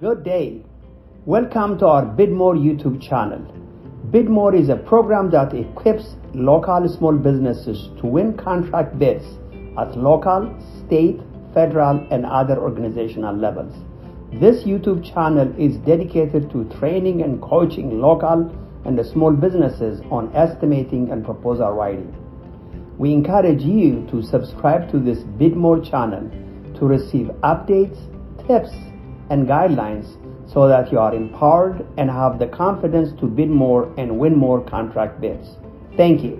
Good day. Welcome to our BidMore YouTube channel. BidMore is a program that equips local small businesses to win contract bids at local, state, federal, and other organizational levels. This YouTube channel is dedicated to training and coaching local and small businesses on estimating and proposal writing. We encourage you to subscribe to this BidMore channel to receive updates, tips, and guidelines so that you are empowered and have the confidence to bid more and win more contract bids. Thank you.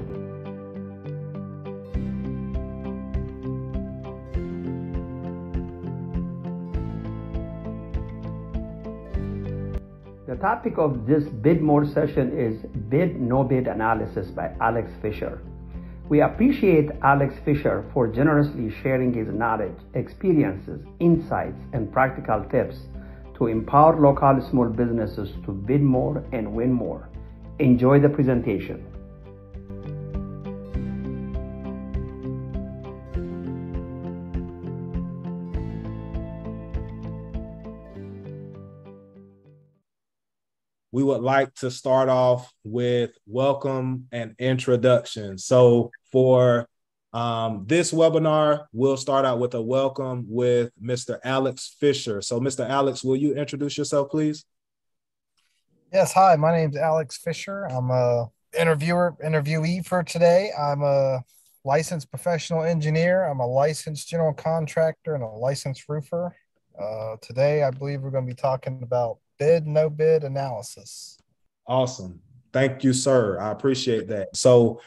The topic of this Bid More session is Bid No Bid Analysis by Alex Fisher. We appreciate Alex Fisher for generously sharing his knowledge, experiences, insights, and practical tips to empower local small businesses to bid more and win more. Enjoy the presentation. We would like to start off with welcome and introduction. So for this webinar, we'll start out with a welcome with Mr. Alex Fisher. So Mr. Alex, will you introduce yourself, please? Yes, hi, my name's Alex Fisher. I'm a interviewee for today. I'm a licensed professional engineer. I'm a licensed general contractor and a licensed roofer. Today, I believe we're going to be talking about bid, no bid analysis. Awesome. Thank you, sir. I appreciate that. So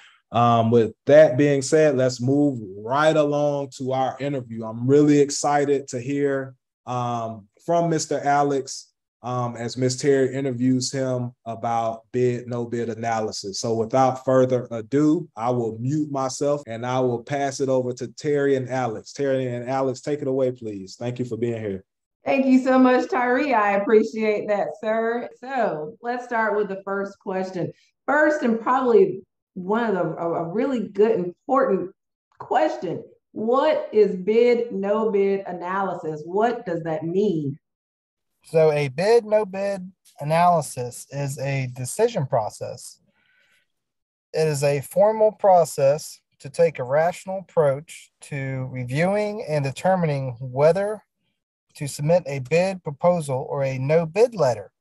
with that being said, let's move right along to our interview. I'm really excited to hear from Mr. Alex as Ms. Terry interviews him about bid, no bid analysis. So without further ado, I will mute myself and I will pass it over to Terry and Alex. Terry and Alex, take it away, please. Thank you for being here. Thank you so much, Tyree. I appreciate that, sir. So let's start with the first question. First, and probably one of a really good, important question. What is bid, no bid analysis? What does that mean? So a bid, no bid analysis is a decision process. It is a formal process to take a rational approach to reviewing and determining whether to submit a bid proposal or a no bid letter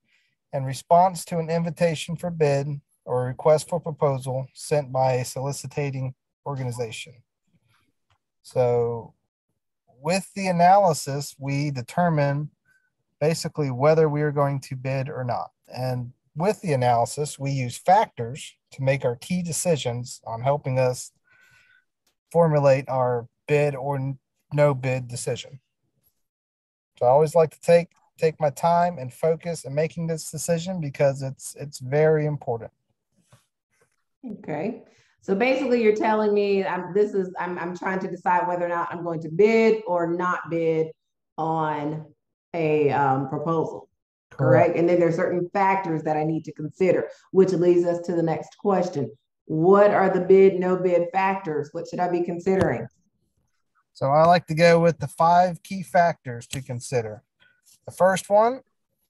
in response to an invitation for bid or a request for proposal sent by a soliciting organization. So with the analysis, we determine basically whether we are going to bid or not. And with the analysis, we use factors to make our key decisions on helping us formulate our bid or no bid decision. So I always like to take my time and focus in making this decision because it's very important. Okay. So basically you're telling me I'm trying to decide whether or not I'm going to bid or not bid on a proposal. Correct. And then there's certain factors that I need to consider, which leads us to the next question. What are the bid, no bid factors? What should I be considering? So I like to go with the 5 key factors to consider. The first one,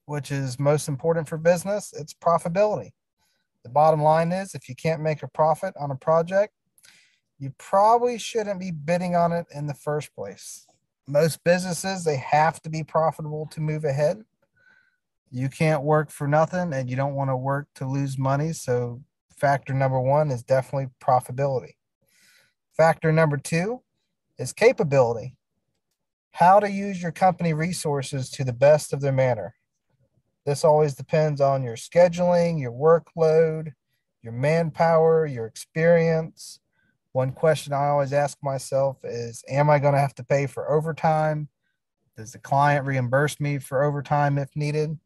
which is most important for business, it's profitability. The bottom line is if you can't make a profit on a project, you probably shouldn't be bidding on it in the first place. Most businesses, they have to be profitable to move ahead. You can't work for nothing and you don't want to work to lose money. So factor number 1 is definitely profitability. Factor number 2 is capability. How to use your company resources to the best of their manner. This always depends on your scheduling, your workload, your manpower, your experience. One question I always ask myself is, am I going to have to pay for overtime? Does the client reimburse me for overtime if needed?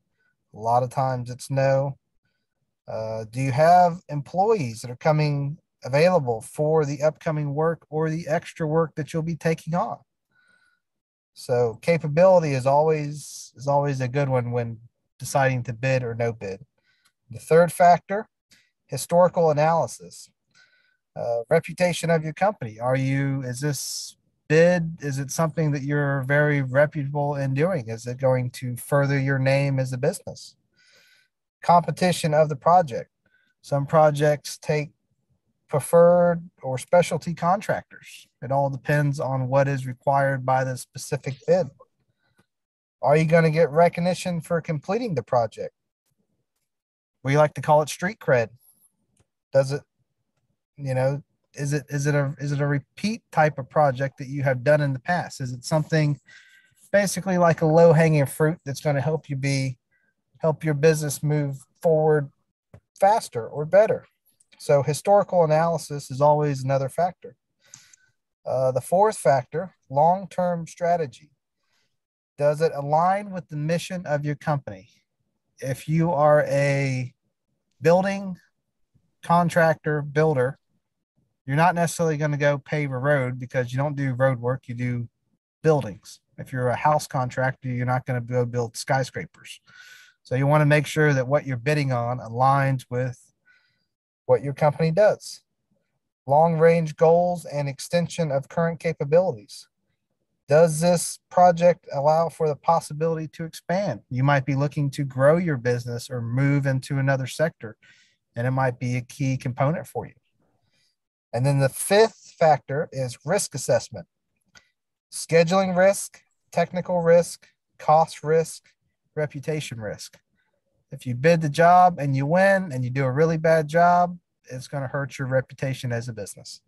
A lot of times it's no. Do you have employees that are coming available for the upcoming work or the extra work that you'll be taking on? So capability is always a good one when deciding to bid or no bid. The third factor, historical analysis. Reputation of your company. Is this bid? Is it something that you're very reputable in doing? Is it going to further your name as a business? Competition of the project. Some projects take preferred or specialty contractors. It all depends on what is required by the specific bid. Are you going to get recognition for completing the project? We like to call it street cred. Does it, you know, is it a repeat type of project that you have done in the past? Is it something basically like a low hanging fruit that's going to help your business move forward faster or better? So historical analysis is always another factor. The fourth factor, long-term strategy. Does it align with the mission of your company? If you are a building contractor, builder, you're not necessarily going to go pave a road because you don't do road work, you do buildings. If you're a house contractor, you're not going to go build skyscrapers. So you want to make sure that what you're bidding on aligns with what your company does. Long range goals and extension of current capabilities. Does this project allow for the possibility to expand? You might be looking to grow your business or move into another sector, and it might be a key component for you. And then the fifth factor is risk assessment. Scheduling risk, technical risk, cost risk, reputation risk. If you bid the job and you win and you do a really bad job, it's going to hurt your reputation as a business.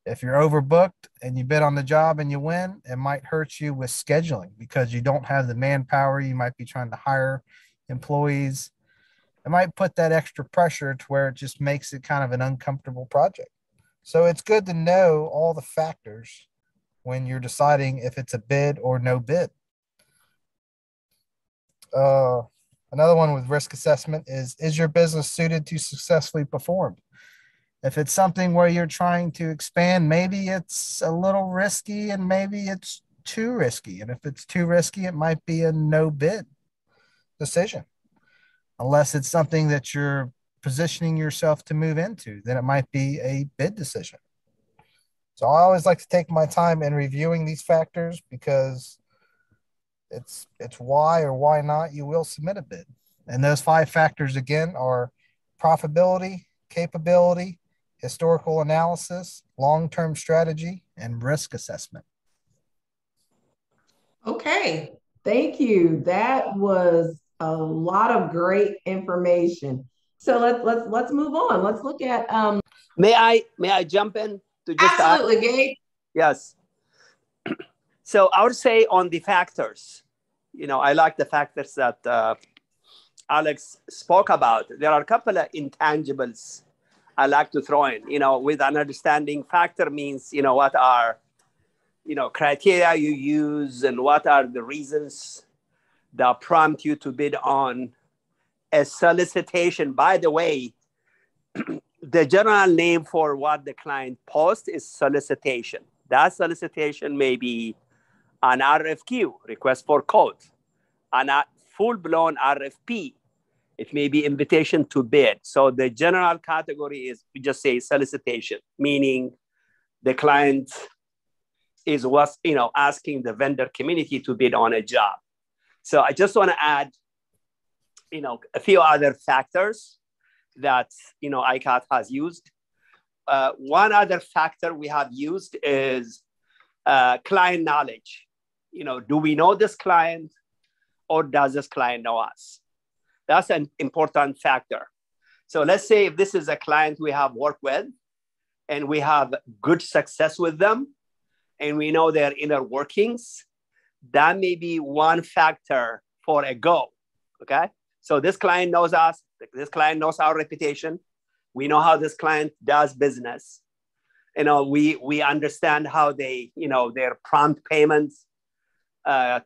If you're overbooked and you bid on the job and you win, it might hurt you with scheduling because you don't have the manpower. You might be trying to hire employees. It might put that extra pressure to where it just makes it kind of an uncomfortable project. So it's good to know all the factors when you're deciding if it's a bid or no bid. Another one with risk assessment is your business suited to successfully perform? If it's something where you're trying to expand, maybe it's a little risky and maybe it's too risky. And if it's too risky, it might be a no bid decision. Unless it's something that you're positioning yourself to move into, then it might be a bid decision. So I always like to take my time in reviewing these factors because it's why or why not you will submit a bid. And those 5 factors again are profitability, capability, historical analysis, long-term strategy, and risk assessment. Okay, thank you. That was a lot of great information. So let's move on. Let's look at May I jump in to just absolutely, Gabe. Yes. So I would say on the factors, I like the factors that Alex spoke about. There are a couple of intangibles I like to throw in, with an understanding. Factor means, what are, criteria you use and what are the reasons that prompt you to bid on a solicitation. By the way, the general name for what the client posts is solicitation. That solicitation may be an RFQ, request for quote, a full-blown RFP. It may be invitation to bid. So the general category is, we just say solicitation, meaning the client is asking the vendor community to bid on a job. So I just want to add, a few other factors that, ICAT has used. One other factor we have used is client knowledge. Do we know this client or does this client know us? That's an important factor. So let's say if this is a client we have worked with and we have good success with them and we know their inner workings, that may be one factor for a go, okay? So this client knows us, this client knows our reputation. We know how this client does business. We understand how they, their prompt payments,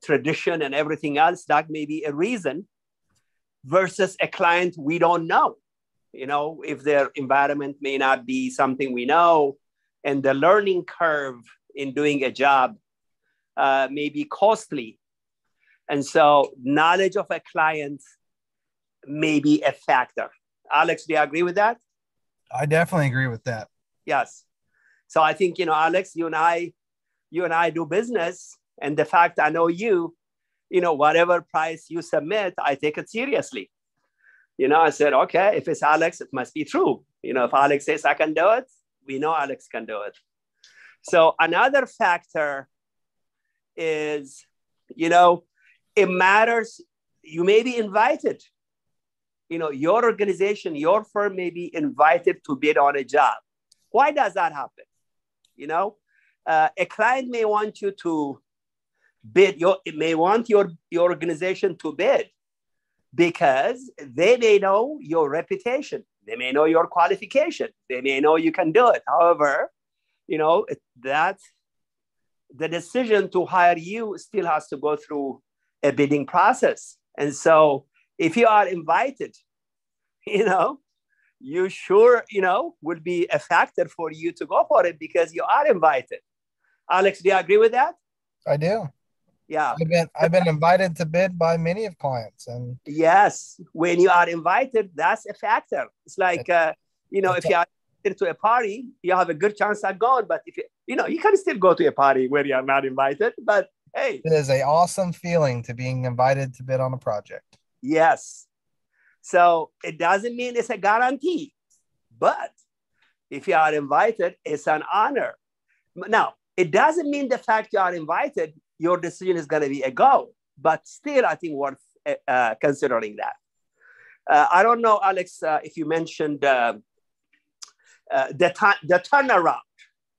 tradition and everything else. That may be a reason versus a client we don't know. If their environment may not be something we know and the learning curve in doing a job may be costly. And so knowledge of a client may be a factor. Alex, do you agree with that? I definitely agree with that. Yes. So I think, Alex, you and I you and I do business, and the fact I know you, whatever price you submit, I take it seriously. I said, okay, if it's Alex, it must be true. If Alex says I can do it, we know Alex can do it. So another factor is, it matters. You may be invited. Your organization, your firm may be invited to bid on a job. Why does that happen? A client may want you to bid. It may want your organization to bid because they may know your reputation. They may know your qualification. They may know you can do it. However, that's the decision to hire you still has to go through a bidding process. And so if you are invited, you sure, will be a factor for you to go for it because you are invited. Alex, do you agree with that? I do. Yeah. I've been invited to bid by many of clients. And yes, when you are invited, that's a factor. It's like, if you are invited to a party, you have a good chance at going. But if you can still go to a party where you are not invited. But hey, it is an awesome feeling to being invited to bid on a project. Yes. So it doesn't mean it's a guarantee, but if you are invited, it's an honor. Now, it doesn't mean the fact you are invited, your decision is going to be a go, but still, I think worth considering that. I don't know, Alex, if you mentioned the turnaround,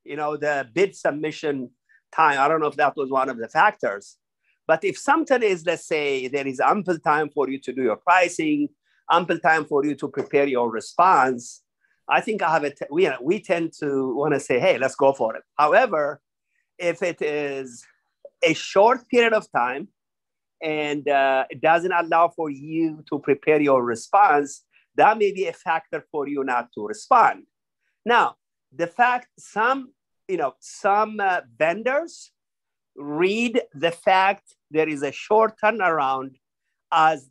the bid submission time. I don't know if that was one of the factors, but if something is, let's say, there is ample time for you to do your pricing, ample time for you to prepare your response, I think we tend to want to say, hey, let's go for it. However, if it is a short period of time and it doesn't allow for you to prepare your response, that may be a factor for you not to respond. Now, the fact some vendors read the fact there is a short turnaround as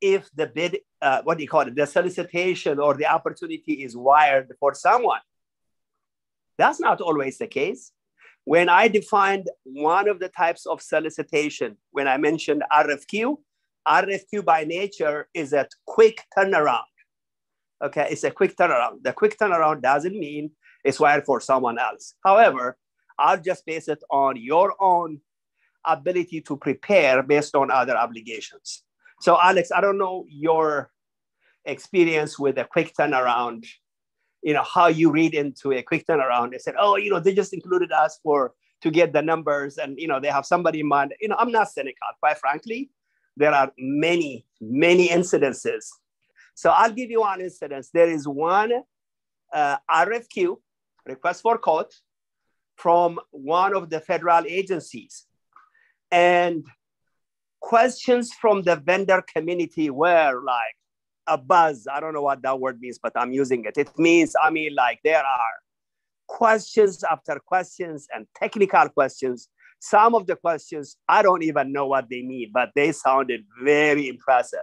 if the bid, the solicitation or the opportunity is wired for someone. That's not always the case. When I defined one of the types of solicitation, when I mentioned RFQ by nature is a quick turnaround. Okay, it's a quick turnaround. The quick turnaround doesn't mean it's wired for someone else. However, I'll just base it on your own ability to prepare based on other obligations. So Alex, I don't know your experience with a quick turnaround, how you read into a quick turnaround. They said, they just included us to get the numbers and, they have somebody in mind. I'm not cynical, quite frankly. There are many, many incidences. So I'll give you one incidence. There is one RFQ, request for quote, from one of the federal agencies. And questions from the vendor community were like a buzz. I don't know what that word means, but I'm using it. It means, like there are questions after questions and technical questions. Some of the questions, I don't even know what they mean, but they sounded very impressive,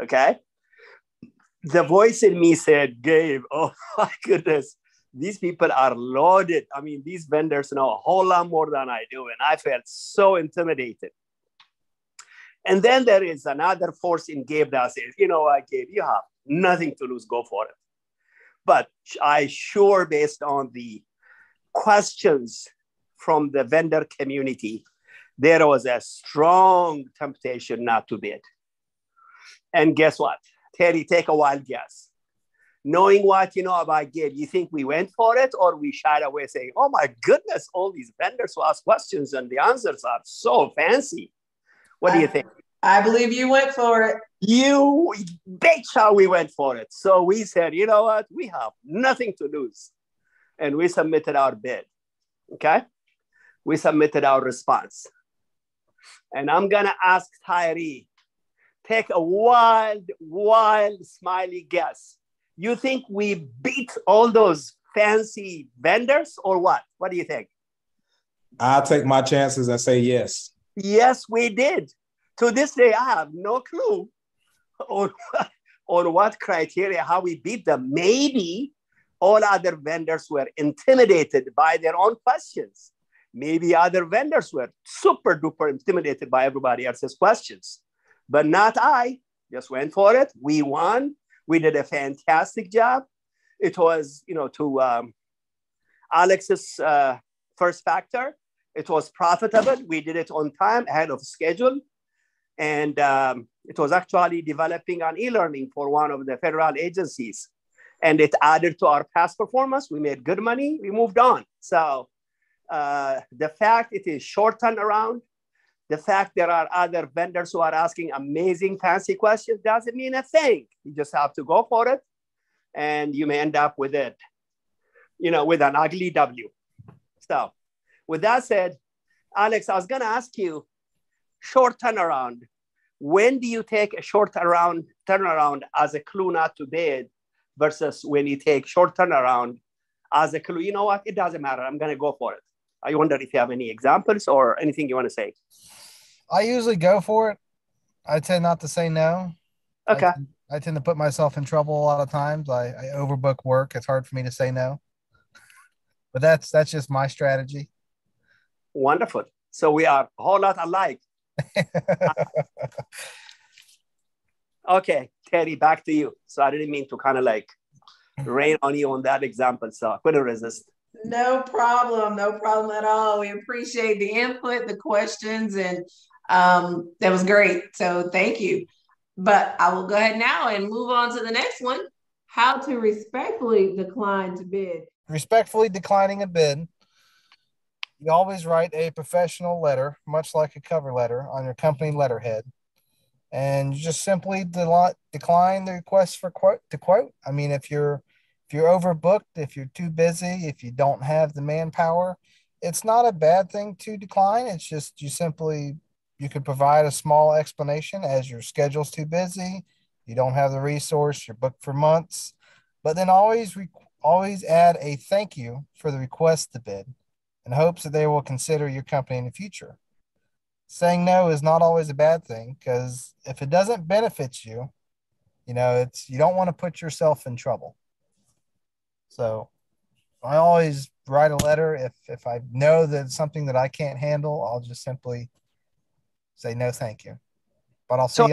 okay? The voice in me said, Gabe, oh my goodness, these people are loaded. These vendors know a whole lot more than I do. And I felt so intimidated. And then there is another force in Gabe that says, Gabe, you have nothing to lose, go for it. But I sure, based on the questions from the vendor community, there was a strong temptation not to bid. And guess what? Terry, take a wild guess. Knowing what you know about Gabe, you think we went for it or we shied away saying, oh my goodness, all these vendors who ask questions and the answers are so fancy. What do you think? I believe you went for it. You betcha we went for it. So we said, you know what? We have nothing to lose. And we submitted our bid. Okay? We submitted our response. And I'm going to ask Tyree, take a wild, smiley guess. You think we beat all those fancy vendors or what? What do you think? I'll take my chances and say yes. Yes, we did. To this day, I have no clue on what criteria, how we beat them. Maybe all other vendors were intimidated by their own questions. Maybe other vendors were super duper intimidated by everybody else's questions, but not I. Just went for it. We won. We did a fantastic job. It was, to Alex's first factor, it was profitable. We did it on time, ahead of schedule. And it was actually developing an e-learning for one of the federal agencies. And it added to our past performance. We made good money. We moved on. So the fact it is short turnaround, the fact there are other vendors who are asking amazing, fancy questions doesn't mean a thing. You just have to go for it. And you may end up with it, with an ugly W. So with that said, Alex, I was going to ask you, short turnaround. When do you take a short turnaround as a clue not to bid versus when you take short turnaround as a clue? You know what? It doesn't matter. I'm going to go for it. I wonder if you have any examples or anything you want to say. I usually go for it. I tend not to say no. Okay. I tend to put myself in trouble a lot of times. I overbook work. It's hard for me to say no. But that's just my strategy. Wonderful. So we are a whole lot alike. Okay, Terry, back to you. So I didn't mean to kind of rain on you on that example. So I couldn't resist. No problem. No problem at all. We appreciate the input, the questions, and that was great. So thank you. But I will go ahead now and move on to the next one. How to respectfully decline to bid. Respectfully declining a bid. You always write a professional letter, much like a cover letter, on your company letterhead. And you just simply decline the request for quote. I mean, if you're overbooked, if you're too busy, if you don't have the manpower, it's not a bad thing to decline. It's just you could provide a small explanation as your schedule's too busy, you don't have the resource, you're booked for months, but then always add a thank you for the request to bid in hopes that they will consider your company in the future. Saying no is not always a bad thing because if it doesn't benefit you, you don't want to put yourself in trouble. So I always write a letter. If I know that it's something that I can't handle, I'll just simply say no, thank you. But I'll see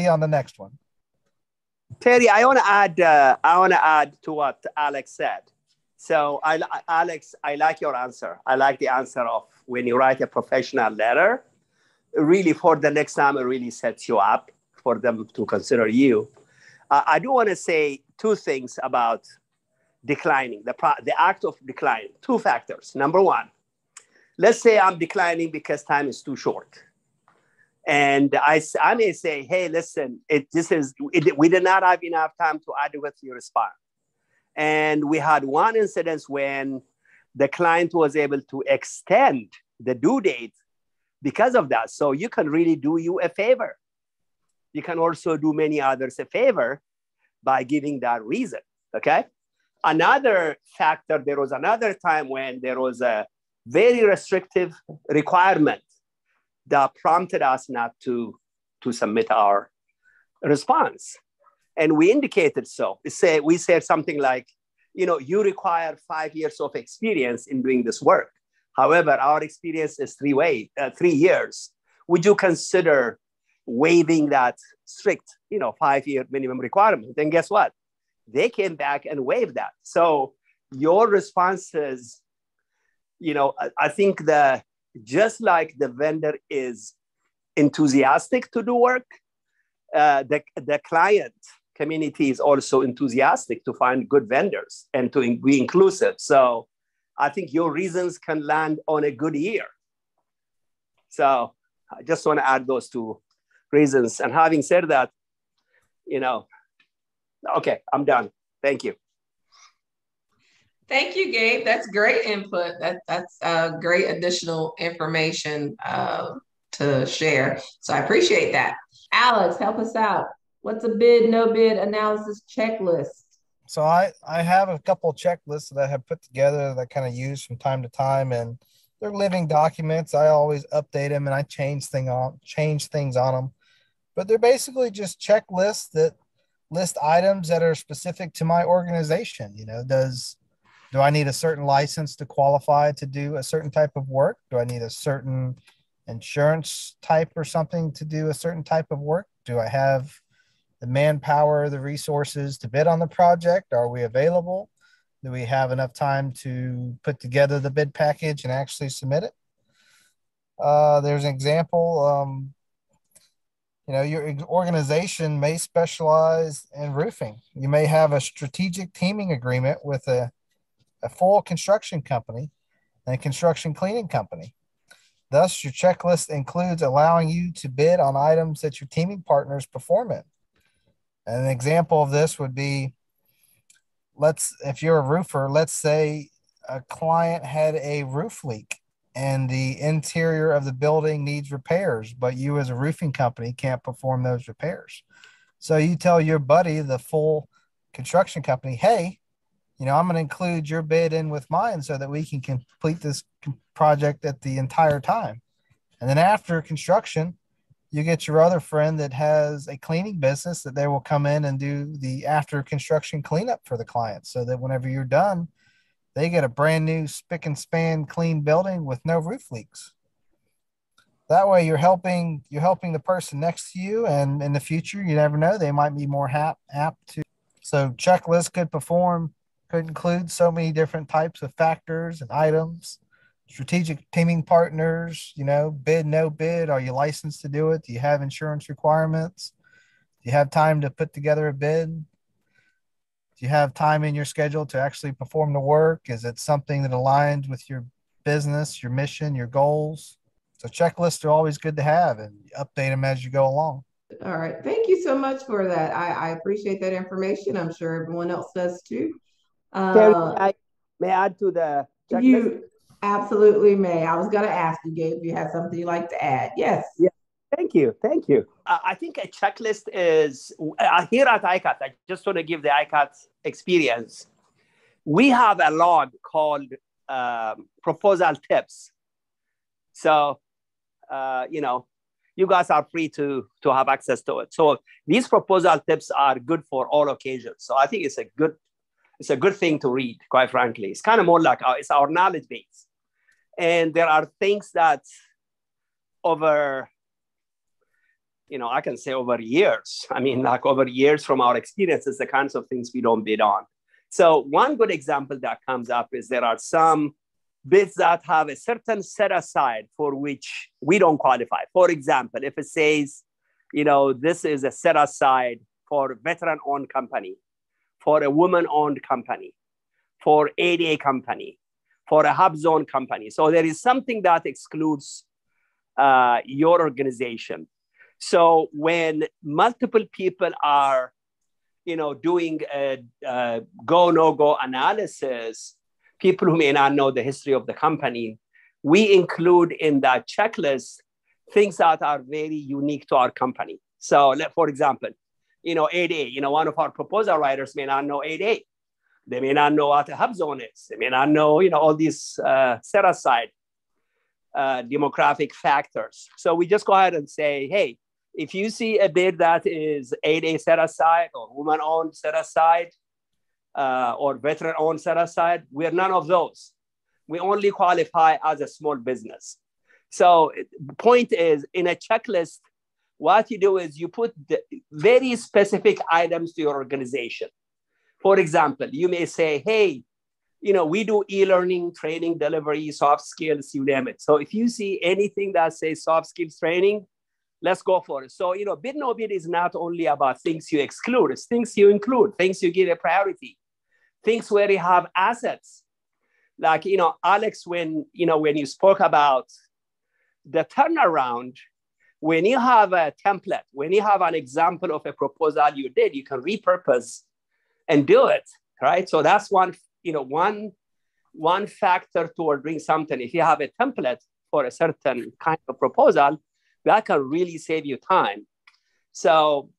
you on the next one. Terry, I want to add to what Alex said. So Alex, I like your answer. I like the answer of when you write a professional letter, really for the next time, it really sets you up for them to consider you. I do want to say two things about declining, the act of declining. Two factors. Number one, let's say I'm declining because time is too short. And I may say, hey, listen, we did not have enough time to adequately respond. And we had one incident when the client was able to extend the due date because of that. So you can really do you a favor. You can also do many others a favor by giving that reason, okay? Another factor, there was another time when there was a very restrictive requirement that prompted us not to submit our response. And we indicated so. We said something like, you require 5 years of experience in doing this work. However, our experience is 3 years. Would you consider waiving that strict, 5-year minimum requirement? And guess what? They came back and waived that. So your responses, I think just like the vendor is enthusiastic to do work, the client community is also enthusiastic to find good vendors and to be inclusive. So I think your reasons can land on a good year. So I just want to add those two reasons. And having said that, okay, I'm done. Thank you. Thank you, Gabe. That's great input. That's great additional information to share. So I appreciate that. Alex, help us out. What's a bid, no bid analysis checklist? So I have a couple of checklists that I have put together that I kind of use from time to time, and they're living documents. I always update them and I change things on them. But they're basically just checklists that list items that are specific to my organization. Do I need a certain license to qualify to do a certain type of work? Do I need a certain insurance type or something to do a certain type of work? Do I have the manpower, the resources to bid on the project? Are we available? Do we have enough time to put together the bid package and actually submit it? There's an example, your organization may specialize in roofing. You may have a strategic teaming agreement with a full construction company and a construction cleaning company. Thus, your checklist includes allowing you to bid on items that your teaming partners perform in. And an example of this would be, if you're a roofer, let's say a client had a roof leak and the interior of the building needs repairs, but you as a roofing company can't perform those repairs. So you tell your buddy, the full construction company, hey, I'm going to include your bid in with mine so that we can complete this project at the entire time. And then after construction, you get your other friend that has a cleaning business that they will come in and do the after construction cleanup for the client, so that whenever you're done, they get a brand new spick and span clean building with no roof leaks. That way you're helping the person next to you, and in the future, you never know, they might be more apt to. So checklist could include so many different types of factors and items. Strategic teaming partners, bid, no bid. Are you licensed to do it? Do you have insurance requirements? Do you have time to put together a bid? Do you have time in your schedule to actually perform the work? Is it something that aligns with your business, your mission, your goals? So checklists are always good to have, and update them as you go along. All right. Thank you so much for that. I appreciate that information. I'm sure everyone else does too. Terry, I may add to the checklist? You absolutely may. I was going to ask you, Gabe, if you had something you'd like to add. Yes. Yeah. Thank you. I think a checklist is, here at ICAT, I just want to give the ICAT experience. We have a log called proposal tips. So, you guys are free to have access to it. So these proposal tips are good for all occasions. So I think it's a good thing to read, quite frankly. It's kind of more like it's our knowledge base. And there are things that over years, over years from our experiences, the kinds of things we don't bid on. So one good example that comes up is there are some bids that have a certain set aside for which we don't qualify. For example, if it says, this is a set aside for veteran-owned company, for a woman-owned company, for ADA company, for a hub zone company. So there is something that excludes your organization. So when multiple people are, doing a go, no-go analysis, people who may not know the history of the company, we include in that checklist things that are very unique to our company. So for example, 8A, one of our proposal writers may not know 8A. They may not know what a hub zone is. They may not know, all these set aside demographic factors. So we just go ahead and say, hey, if you see a bid that is 8A set aside or woman-owned set aside or veteran-owned set aside, we're none of those. We only qualify as a small business. So the point is, in a checklist, what you do is you put the very specific items to your organization. For example, you may say, hey, we do e-learning, training, delivery, soft skills, you name it. So if you see anything that says soft skills training, let's go for it. So, bid no bid is not only about things you exclude, it's things you include, things you give a priority, things where you have assets. Like, Alex, when you spoke about the turnaround, when you have a template, when you have an example of a proposal you did, you can repurpose and do it, right? So that's one factor toward doing something. If you have a template for a certain kind of proposal, that can really save you time. So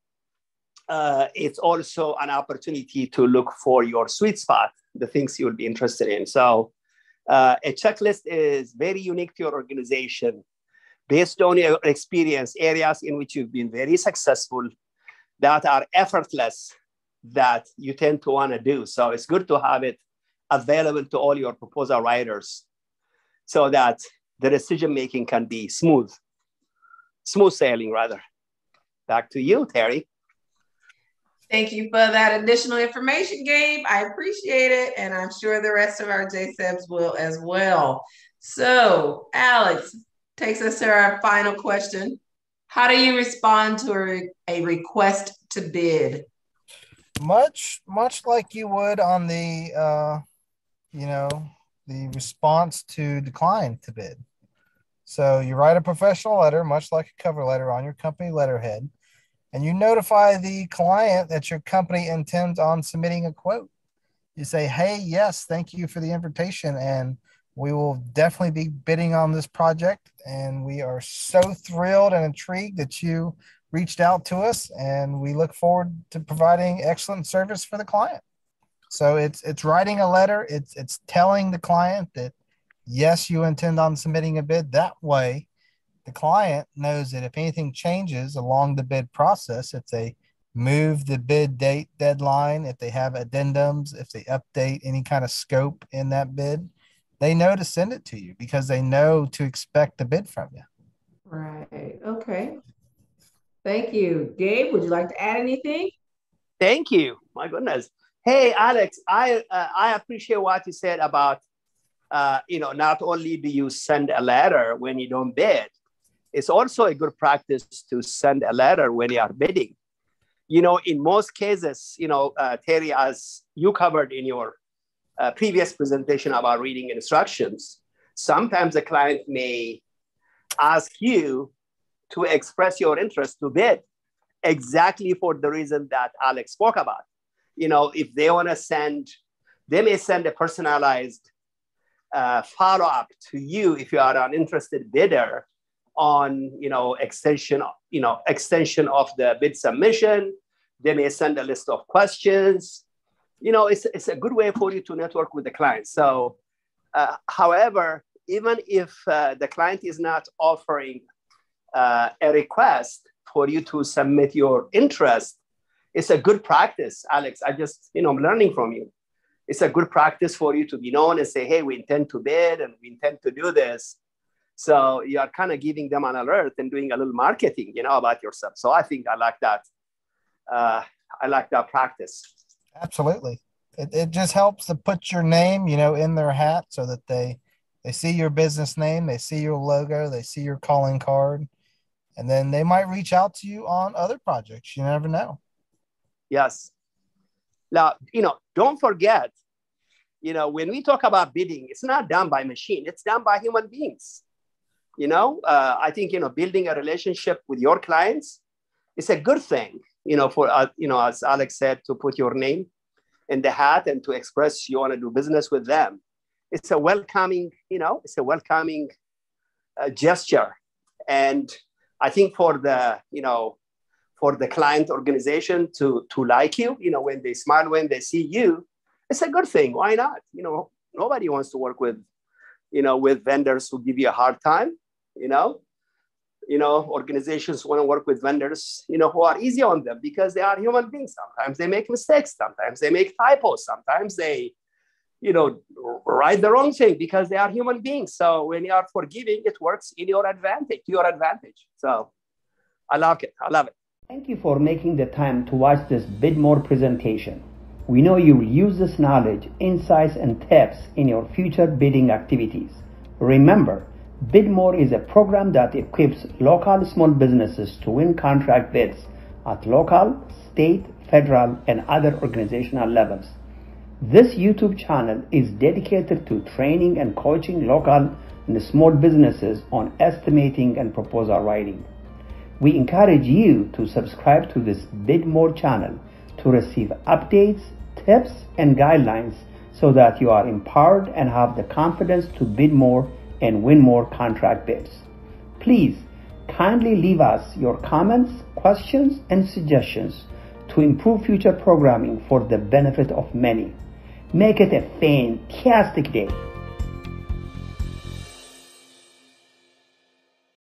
it's also an opportunity to look for your sweet spot, the things you'll be interested in. So a checklist is very unique to your organization based on your experience, areas in which you've been very successful, that are effortless, that you tend to want to do. So it's good to have it available to all your proposal writers so that the decision-making can be smooth sailing rather. Back to you, Terry. Thank you for that additional information, Gabe. I appreciate it. And I'm sure the rest of our JSEBs will as well. So Alex takes us to our final question. How do you respond to a request to bid? Much like you would on the, the response to decline to bid. So you write a professional letter, much like a cover letter on your company letterhead, and you notify the client that your company intends on submitting a quote. You say, hey, yes, thank you for the invitation, and we will definitely be bidding on this project. And we are so thrilled and intrigued that you reached out to us, and we look forward to providing excellent service for the client. So it's writing a letter. It's telling the client that, yes, you intend on submitting a bid. That way, the client knows that if anything changes along the bid process, if they move the bid date deadline, if they have addendums, if they update any kind of scope in that bid, they know to send it to you because they know to expect a bid from you. Right. Okay. Thank you. Gabe, would you like to add anything? Thank you. My goodness. Hey, Alex, I appreciate what you said about, not only do you send a letter when you don't bid, it's also a good practice to send a letter when you are bidding. In most cases, Terry, as you covered in your previous presentation about reading instructions, sometimes the client may ask you to express your interest to bid exactly for the reason that Alex spoke about. If they want to they may send a personalized follow-up to you if you are an interested bidder on, extension of the bid submission. They may send a list of questions. It's a good way for you to network with the client. So, however, even if the client is not offering a request for you to submit your interest, it's a good practice, Alex. I'm learning from you. It's a good practice for you to be known and say, hey, we intend to bid and we intend to do this. So you are kind of giving them an alert and doing a little marketing, about yourself. So I think I like that. I like that practice. Absolutely. It just helps to put your name, in their hat so that they see your business name, they see your logo, they see your calling card, and then they might reach out to you on other projects. You never know. Yes. Now, don't forget, when we talk about bidding, it's not done by machine. It's done by human beings. I think, building a relationship with your clients is a good thing, for, as Alex said, to put your name in the hat and to express you want to do business with them. It's a welcoming, gesture. And I think for the client organization to like you, when they smile, when they see you, it's a good thing. Why not? Nobody wants to work with vendors who give you a hard time. Organizations want to work with vendors, who are easy on them because they are human beings. Sometimes they make mistakes. Sometimes they make typos. Sometimes they, write the wrong thing because they are human beings. So when you are forgiving, it works in your advantage, So I love it. Thank you for making the time to watch this Bid More presentation. We know you will use this knowledge, insights, and tips in your future bidding activities. Remember, Bid More is a program that equips local small businesses to win contract bids at local, state, federal, and other organizational levels. This YouTube channel is dedicated to training and coaching local and small businesses on estimating and proposal writing. We encourage you to subscribe to this Bid More channel to receive updates, tips, and guidelines so that you are empowered and have the confidence to bid more and win more contract bids. Please kindly leave us your comments, questions, and suggestions to improve future programming for the benefit of many. Make it a fantastic day.